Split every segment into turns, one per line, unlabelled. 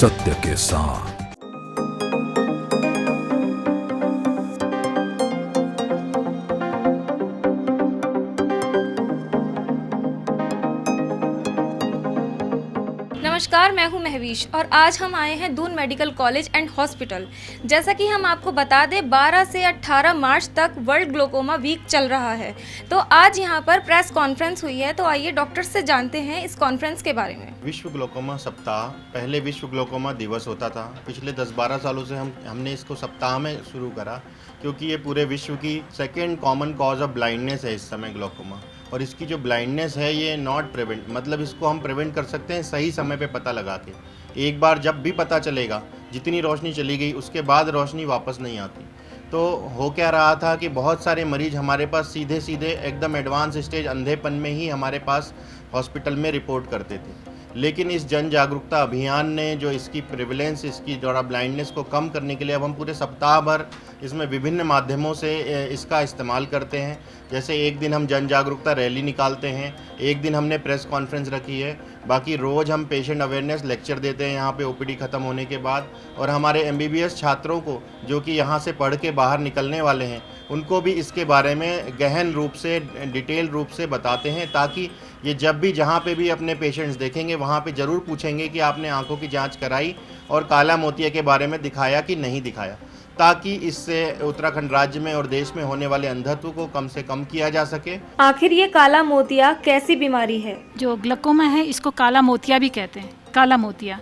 सत्य के साथ।
नमस्कार, मैं हूं महवीश और आज हम आए हैं Doon medical college and hospital. जैसा कि हम आपको बता दें, 12 से 18 मार्च तक वर्ल्ड ग्लोकोमा वीक चल रहा है। तो आज यहां पर प्रेस कॉन्फ्रेंस हुई है, तो आइए डॉक्टर से जानते हैं इस कॉन्फ्रेंस के बारे में।
विश्व ग्लोकोमा सप्ताह, पहले विश्व ग्लोकोमा दिवस होता था। पिछले 10-12 सालों से हमने इसको सप्ताह में शुरू करा, क्योंकि ये पूरे विश्व की second common cause of blindness है इस समय ग्लोकोमा। और इसकी जो ब्लाइंडनेस है ये नॉट प्रिवेंट, मतलब इसको हम प्रिवेंट कर सकते हैं सही समय पे पता लगा के। एक बार जब भी पता चलेगा, जितनी रोशनी चली गई उसके बाद रोशनी वापस नहीं आती। तो हो क्या रहा था कि बहुत सारे मरीज हमारे पास सीधे सीधे एकदम एडवांस स्टेज अंधेपन में ही हमारे पास हॉस्पिटल में रिपोर्ट करते थे। लेकिन इस जन जागरूकता अभियान ने जो इसकी प्रिविलेंस, इसकी द्वारा ब्लाइंडनेस को कम करने के लिए अब हम पूरे सप्ताह भर इसमें विभिन्न माध्यमों से इसका इस्तेमाल करते हैं। जैसे एक दिन हम जन जागरूकता रैली निकालते हैं, एक दिन हमने प्रेस कॉन्फ्रेंस रखी है, बाकी रोज़ हम पेशेंट अवेयरनेस लेक्चर देते हैं यहाँ पे ओपीडी ख़त्म होने के बाद। और हमारे एमबीबीएस छात्रों को जो कि यहाँ से पढ़ के बाहर निकलने वाले हैं, उनको भी इसके बारे में गहन रूप से, डिटेल रूप से बताते हैं, ताकि ये जब भी जहाँ पे भी अपने पेशेंट्स देखेंगे वहाँ पे ज़रूर पूछेंगे कि आपने आंखों की जांच कराई और काला मोतिया के बारे में दिखाया कि नहीं दिखाया, ताकि इससे उत्तराखंड राज्य में और देश में होने वाले अंधत्व को कम से कम किया जा सके।
आखिर ये काला मोतिया कैसी बीमारी है?
जो ग्लूकोमा है इसको काला मोतिया भी कहते हैं। काला मोतिया,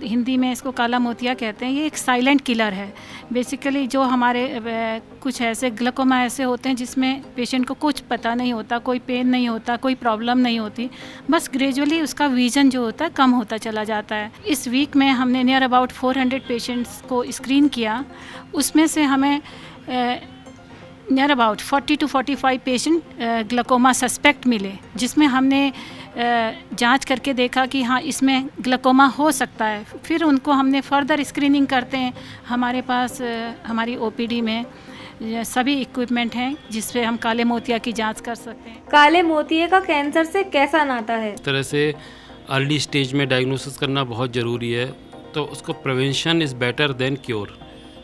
हिंदी में इसको काला मोतिया कहते हैं। ये एक साइलेंट किलर है। बेसिकली जो हमारे कुछ ऐसे ग्लूकोमा ऐसे होते हैं जिसमें पेशेंट को कुछ पता नहीं होता, कोई पेन नहीं होता, कोई प्रॉब्लम नहीं होती, बस ग्रेजुअली उसका विजन जो होता है कम होता चला जाता है। इस वीक में हमने नियर अबाउट 400 पेशेंट्स को स्क्रीन किया। उसमें से हमें near about 40 to 45 patient glaucoma suspect मिले, जिसमें हमने जांच करके देखा कि हाँ इसमें ग्लूकोमा हो सकता है। फिर उनको हमने फर्दर स्क्रीनिंग करते हैं। हमारे पास हमारी ओपीडी में सभी इक्विपमेंट हैं जिससे हम काले मोतिया की जांच कर सकते हैं।
काले मोतिये का कैंसर से कैसा नाता है?
इस तरह से अर्ली स्टेज में डायग्नोसिस करना बहुत ज़रूरी है, तो उसको prevention is better than cure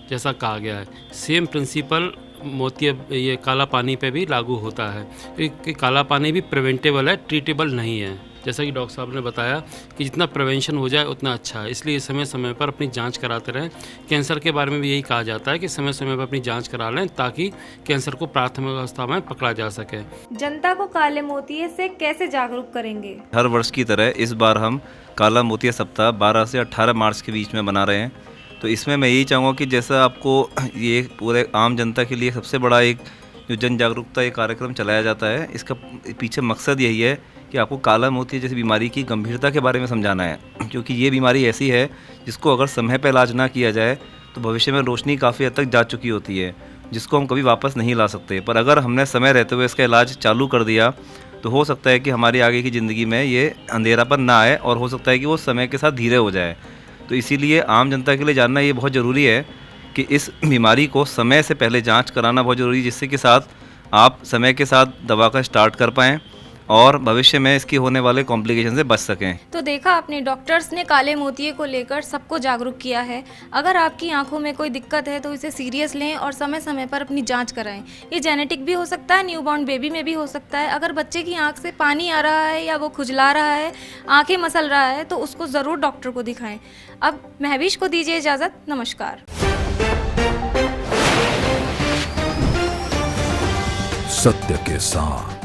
जैसा कहा गया है। सेम प्रिंसिपल मोतिया, ये काला पानी पे भी लागू होता है कि काला पानी भी प्रिवेंटेबल है, ट्रीटेबल नहीं है। जैसा कि डॉक्टर साहब ने बताया कि जितना प्रिवेंशन हो जाए उतना अच्छा है, इसलिए समय समय पर अपनी जांच कराते रहें। कैंसर के बारे में भी यही कहा जाता है कि समय समय पर अपनी जांच करा लें, ताकि कैंसर को प्राथमिक अवस्था में पकड़ा जा सके।
जनता को काले मोतिये से कैसे जागरूक करेंगे?
हर वर्ष की तरह इस बार हम काला मोतिया सप्ताह 12 से 18 मार्च के बीच में मना रहे हैं। तो इसमें मैं यही चाहूँगा कि जैसा आपको ये पूरे आम जनता के लिए सबसे बड़ा एक जो जन जागरूकता ये कार्यक्रम चलाया जाता है, इसका पीछे मकसद यही है कि आपको काला मोतिया जैसी बीमारी की गंभीरता के बारे में समझाना है। क्योंकि ये बीमारी ऐसी है जिसको अगर समय पर इलाज ना किया जाए तो भविष्य में रोशनी काफ़ी हद तक जा चुकी होती है, जिसको हम कभी वापस नहीं ला सकते। पर अगर हमने समय रहते हुए इसका इलाज चालू कर दिया तो हो सकता है कि हमारी आगे की ज़िंदगी में ये अंधेरापन ना आए, और हो सकता है कि वो समय के साथ धीरे हो जाए। तो इसीलिए आम जनता के लिए जानना ये बहुत ज़रूरी है कि इस बीमारी को समय से पहले जांच कराना बहुत ज़रूरी है, जिससे कि साथ आप समय के साथ दवा का स्टार्ट कर पाएँ और भविष्य में इसकी होने वाले कॉम्प्लिकेशन से बच सकें।
तो देखा आपने, डॉक्टर्स ने काले मोतिये को लेकर सबको जागरूक किया है। अगर आपकी आंखों में कोई दिक्कत है तो इसे सीरियस लें और समय समय पर अपनी जांच कराएं। ये जेनेटिक भी हो सकता है, न्यूबॉर्न बेबी में भी हो सकता है। अगर बच्चे की आंख से पानी आ रहा है या वो खुजला रहा है, आंखें मसल रहा है, तो उसको ज़रूर डॉक्टर को दिखाएं। अब महवीश को दीजिए इजाज़त। नमस्कार।
सत्य के साथ।